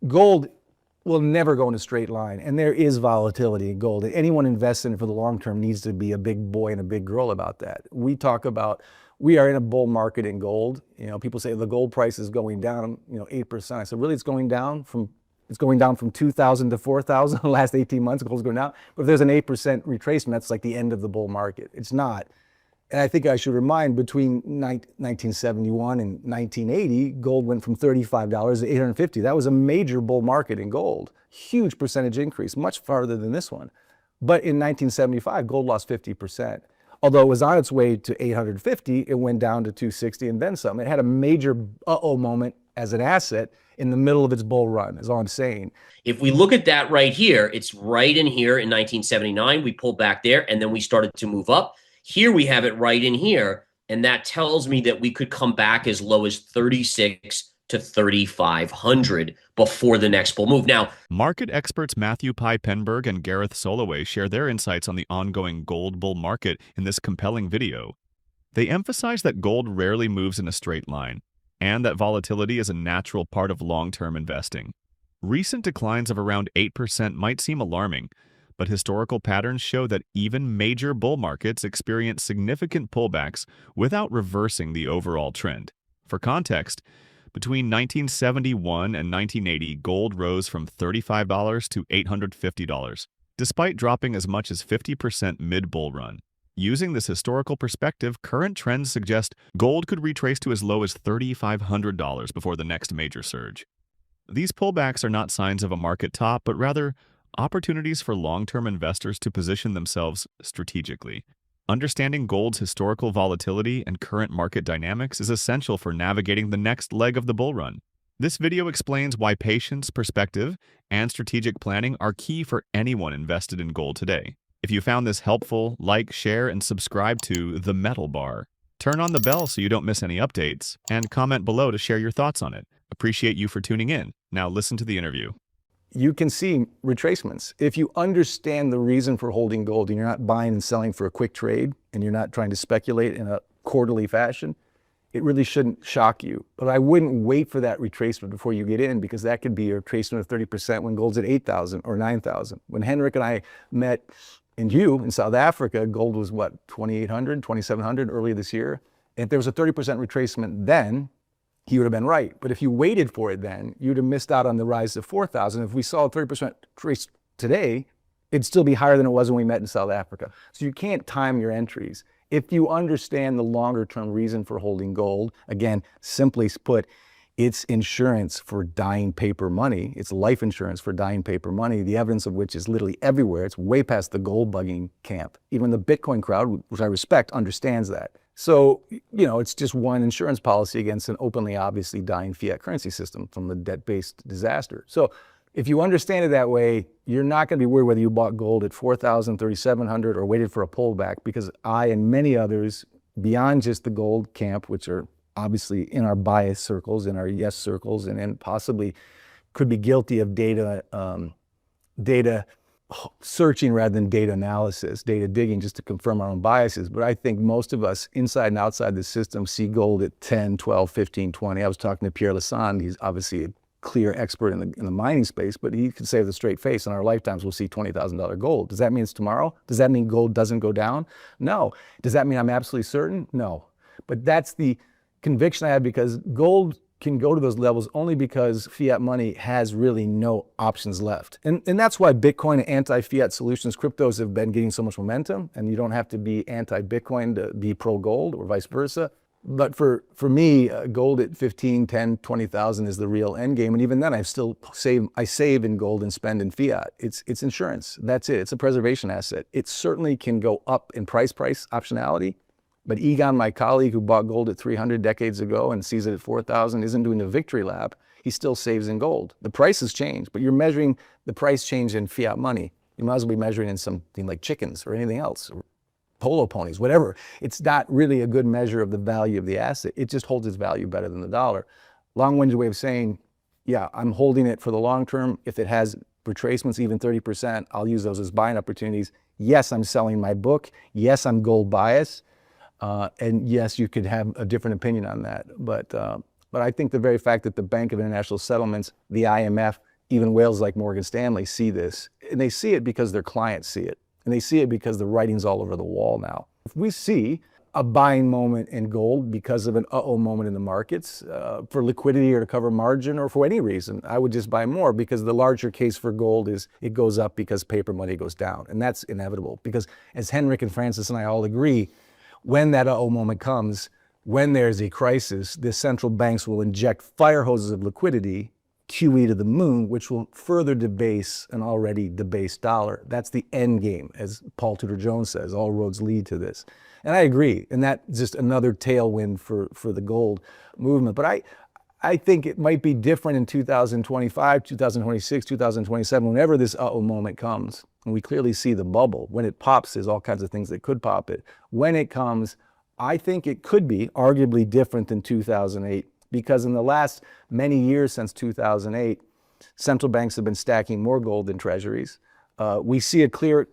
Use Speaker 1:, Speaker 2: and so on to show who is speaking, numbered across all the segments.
Speaker 1: gold will never go in a straight line, and there is volatility in gold. Anyone investing in it for the long term needs to be a big boy and a big girl about that. We are in a bull market in gold. People say the gold price is going down, 8%. I said, really, it's going down from 2,000 to 4,000 in the last 18 months. Gold's going down. But if there's an 8% retracement, that's like the end of the bull market. It's not. And I think I should remind, between 1971 and 1980, gold went from $35 to $850. That was a major bull market in gold. Huge percentage increase, much farther than this one. But in 1975, gold lost 50%. Although it was on its way to 850, it went down to 260 and then some. It had a major uh-oh moment as an asset in the middle of its bull run, is all I'm saying.
Speaker 2: If we look at that right here, it's right in here in 1979. We pulled back there, and then we started to move up. Here we have it right in here, and that tells me that we could come back as low as 36 to 3,500 before the next bull move. Now,
Speaker 3: market experts Matthew Piepenburg and Gareth Soloway share their insights on the ongoing gold bull market in this compelling video. They emphasize that gold rarely moves in a straight line, and that volatility is a natural part of long-term investing. Recent declines of around 8% might seem alarming, but historical patterns show that even major bull markets experience significant pullbacks without reversing the overall trend. For context, between 1971 and 1980, gold rose from $35 to $850, despite dropping as much as 50% mid-bull run. Using this historical perspective, current trends suggest gold could retrace to as low as $3,500 before the next major surge. These pullbacks are not signs of a market top, but rather opportunities for long-term investors to position themselves strategically. Understanding gold's historical volatility and current market dynamics is essential for navigating the next leg of the bull run. This video explains why patience, perspective, and strategic planning are key for anyone invested in gold today. If you found this helpful, like, share, and subscribe to The Metal Bar. Turn on the bell so you don't miss any updates, and comment below to share your thoughts on it. Appreciate you for tuning in. Now listen to the interview.
Speaker 1: You can see retracements. If you understand the reason for holding gold and you're not buying and selling for a quick trade and you're not trying to speculate in a quarterly fashion, it really shouldn't shock you. But I wouldn't wait for that retracement before you get in, because that could be a retracement of 30% when gold's at 8,000 or 9,000. When Henrik and I met in South Africa, gold was what, 2,800, 2,700 earlier this year. And if there was a 30% retracement then, he would have been right. But if you waited for it then, you'd have missed out on the rise to 4,000. If we saw a 30% trace today, it'd still be higher than it was when we met in South Africa. So you can't time your entries. If you understand the longer term reason for holding gold, again, simply put, it's insurance for dying paper money. It's life insurance for dying paper money, the evidence of which is literally everywhere. It's way past the gold bugging camp. Even the Bitcoin crowd, which I respect, understands that. So, it's just one insurance policy against an openly, obviously dying fiat currency system from the debt-based disaster. So if you understand it that way, you're not going to be worried whether you bought gold at 4,000, 3,700, or waited for a pullback, because I and many others, beyond just the gold camp, which are obviously in our bias circles, in our yes circles, and possibly could be guilty of data searching rather than data analysis, data digging just to confirm our own biases. But I think most of us inside and outside the system see gold at 10, 12, 15, 20. I was talking to Pierre Lassonde. He's obviously a clear expert in the mining space, but he could say with a straight face, in our lifetimes we'll see $20,000 gold. Does that mean it's tomorrow? Does that mean gold doesn't go down? No. Does that mean I'm absolutely certain? No. But that's the conviction I have, because gold can go to those levels only because fiat money has really no options left. And that's why Bitcoin and anti-fiat solutions, cryptos, have been getting so much momentum, and you don't have to be anti-Bitcoin to be pro-gold or vice versa. But for me, gold at 15, 10, 20,000 is the real end game. And even then, I save in gold and spend in fiat. It's insurance. That's it. It's a preservation asset. It certainly can go up in price optionality. But Egon, my colleague who bought gold at 300 decades ago and sees it at 4,000, isn't doing a victory lap. He still saves in gold. The price has changed, but you're measuring the price change in fiat money. You might as well be measuring in something like chickens or anything else, or polo ponies, whatever. It's not really a good measure of the value of the asset. It just holds its value better than the dollar. Long-winded way of saying, yeah, I'm holding it for the long term. If it has retracements, even 30%, I'll use those as buying opportunities. Yes, I'm selling my book. Yes, I'm gold biased. And yes, you could have a different opinion on that. But I think the very fact that the Bank of International Settlements, the IMF, even whales like Morgan Stanley see this, and they see it because their clients see it, and they see it because the writing's all over the wall now. If we see a buying moment in gold because of an uh-oh moment in the markets, for liquidity or to cover margin or for any reason, I would just buy more, because the larger case for gold is it goes up because paper money goes down. And that's inevitable, because as Henrik and Francis and I all agree, when that uh-oh moment comes, when there's a crisis, the central banks will inject fire hoses of liquidity, QE to the moon, which will further debase an already debased dollar. That's the end game, as Paul Tudor Jones says. All roads lead to this. And I agree. And that's just another tailwind for the gold movement. But I think it might be different in 2025, 2026, 2027, whenever this uh-oh moment comes. And we clearly see the bubble. When it pops, there's all kinds of things that could pop it. When it comes, I think it could be arguably different than 2008. Because in the last many years since 2008, central banks have been stacking more gold than treasuries. We see a clear,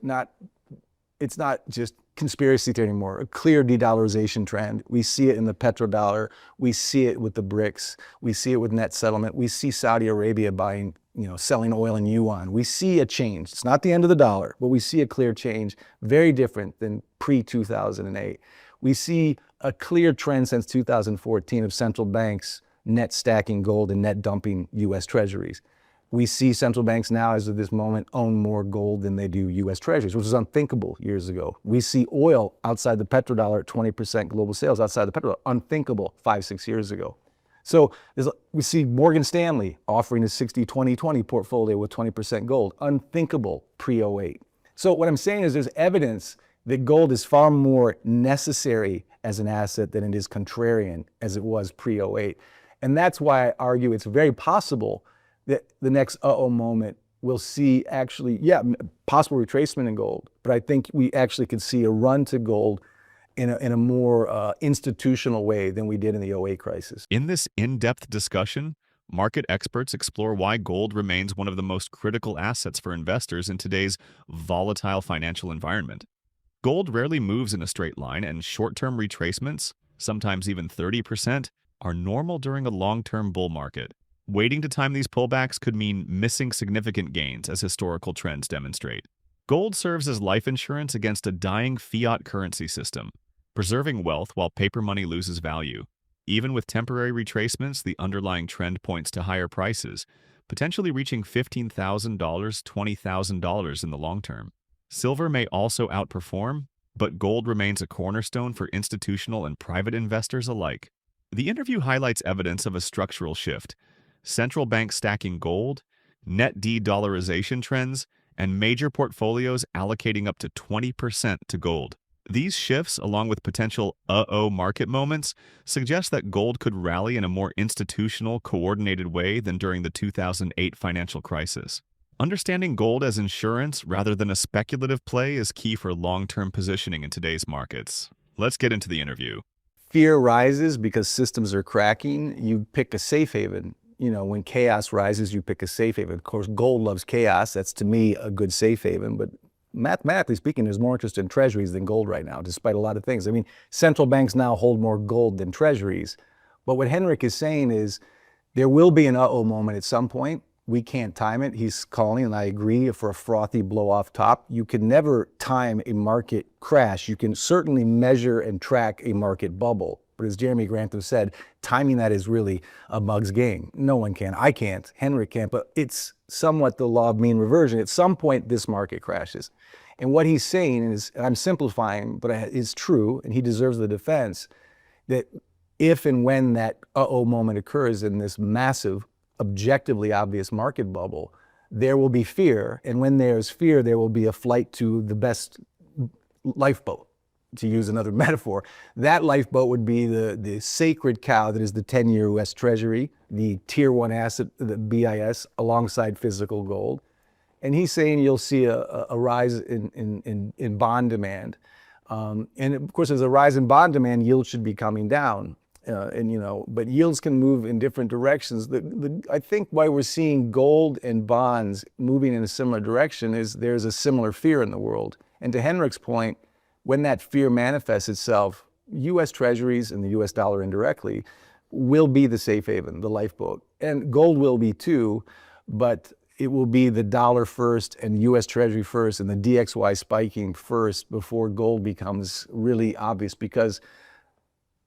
Speaker 1: it's not just conspiracy theory anymore, a clear de-dollarization trend. We see it in the petrodollar. We see it with the BRICS. We see it with net settlement. We see Saudi Arabia buying, selling oil in yuan. We see a change. It's not the end of the dollar, but we see a clear change, very different than pre-2008. We see a clear trend since 2014 of central banks net stacking gold and net dumping U.S. treasuries. We see central banks now, as of this moment, own more gold than they do U.S. treasuries, which was unthinkable years ago. We see oil outside the petrodollar at 20% global sales outside the petrodollar, unthinkable 5-6 years ago. So we see Morgan Stanley offering a 60-20-20 portfolio with 20% gold, unthinkable pre-08. So what I'm saying is there's evidence that gold is far more necessary as an asset than it is contrarian as it was pre-08. And that's why I argue it's very possible that the next uh-oh moment we'll see actually, possible retracement in gold. But I think we actually could see a run to gold in a more institutional way than we did in the '08 crisis.
Speaker 3: In this in-depth discussion, market experts explore why gold remains one of the most critical assets for investors in today's volatile financial environment. Gold rarely moves in a straight line, and short-term retracements, sometimes even 30%, are normal during a long-term bull market. Waiting to time these pullbacks could mean missing significant gains, as historical trends demonstrate. Gold serves as life insurance against a dying fiat currency system, preserving wealth while paper money loses value. Even with temporary retracements, the underlying trend points to higher prices, potentially reaching $15,000, $20,000 in the long term. Silver may also outperform, but gold remains a cornerstone for institutional and private investors alike. The interview highlights evidence of a structural shift: central banks stacking gold, net de-dollarization trends, and major portfolios allocating up to 20% to gold. These shifts, along with potential uh-oh market moments, suggest that gold could rally in a more institutional, coordinated way than during the 2008 financial crisis. Understanding gold as insurance rather than a speculative play is key for long-term positioning in today's markets. Let's get into the interview.
Speaker 1: Fear rises because systems are cracking. You pick a safe haven. When chaos rises, you pick a safe haven. Of course, gold loves chaos. That's, to me, a good safe haven. But mathematically speaking, there's more interest in treasuries than gold right now, despite a lot of things. I mean, central banks now hold more gold than treasuries. But what Henrik is saying is there will be an uh-oh moment at some point. We can't time it. He's calling, and I agree, for a frothy blow-off top. You can never time a market crash. You can certainly measure and track a market bubble. But as Jeremy Grantham said, timing that is really a mug's game. No one can. I can't. Henrik can't. But it's somewhat the law of mean reversion. At some point, this market crashes. And what he's saying is, and I'm simplifying, but it's true, and he deserves the defense, that if and when that uh-oh moment occurs in this massive, objectively obvious market bubble, there will be fear. And when there's fear, there will be a flight to the best lifeboat, to use another metaphor. That lifeboat would be the sacred cow that is the 10-year U.S. Treasury, the tier one asset, the BIS, alongside physical gold. And he's saying you'll see a rise in bond demand. And of course, as a rise in bond demand, yields should be coming down. But yields can move in different directions. I think why we're seeing gold and bonds moving in a similar direction is there's a similar fear in the world. And to Henrik's point, when that fear manifests itself, U.S. treasuries and the U.S. dollar indirectly will be the safe haven, the lifeboat. And gold will be too, but it will be the dollar first and U.S. Treasury first and the DXY spiking first before gold becomes really obvious. Because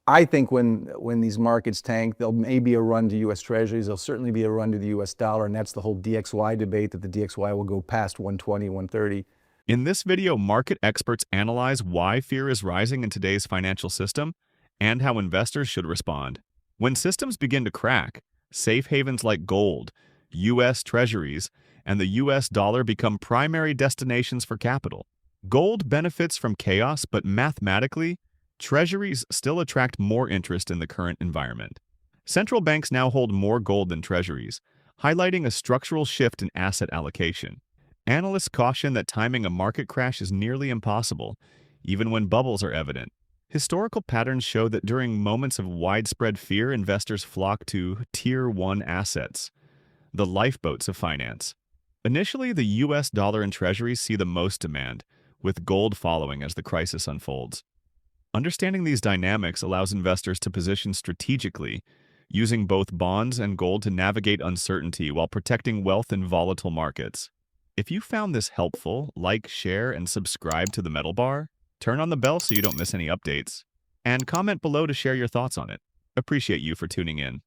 Speaker 1: I think when these markets tank, there'll maybe a run to U.S. Treasuries. There'll certainly be a run to the U.S. dollar, and that's the whole DXY debate, that the DXY will go past 120, 130.
Speaker 3: In this video, market experts analyze why fear is rising in today's financial system and how investors should respond. When systems begin to crack, safe havens like gold, U.S. Treasuries, and the U.S. dollar become primary destinations for capital. Gold benefits from chaos, but mathematically, Treasuries still attract more interest in the current environment. Central banks now hold more gold than Treasuries, highlighting a structural shift in asset allocation. Analysts caution that timing a market crash is nearly impossible, even when bubbles are evident. Historical patterns show that during moments of widespread fear, investors flock to Tier 1 assets, the lifeboats of finance. Initially, the U.S. dollar and Treasuries see the most demand, with gold following as the crisis unfolds. Understanding these dynamics allows investors to position strategically, using both bonds and gold to navigate uncertainty while protecting wealth in volatile markets. If you found this helpful, like, share, and subscribe to the Metal Bar. Turn on the bell so you don't miss any updates. And comment below to share your thoughts on it. Appreciate you for tuning in.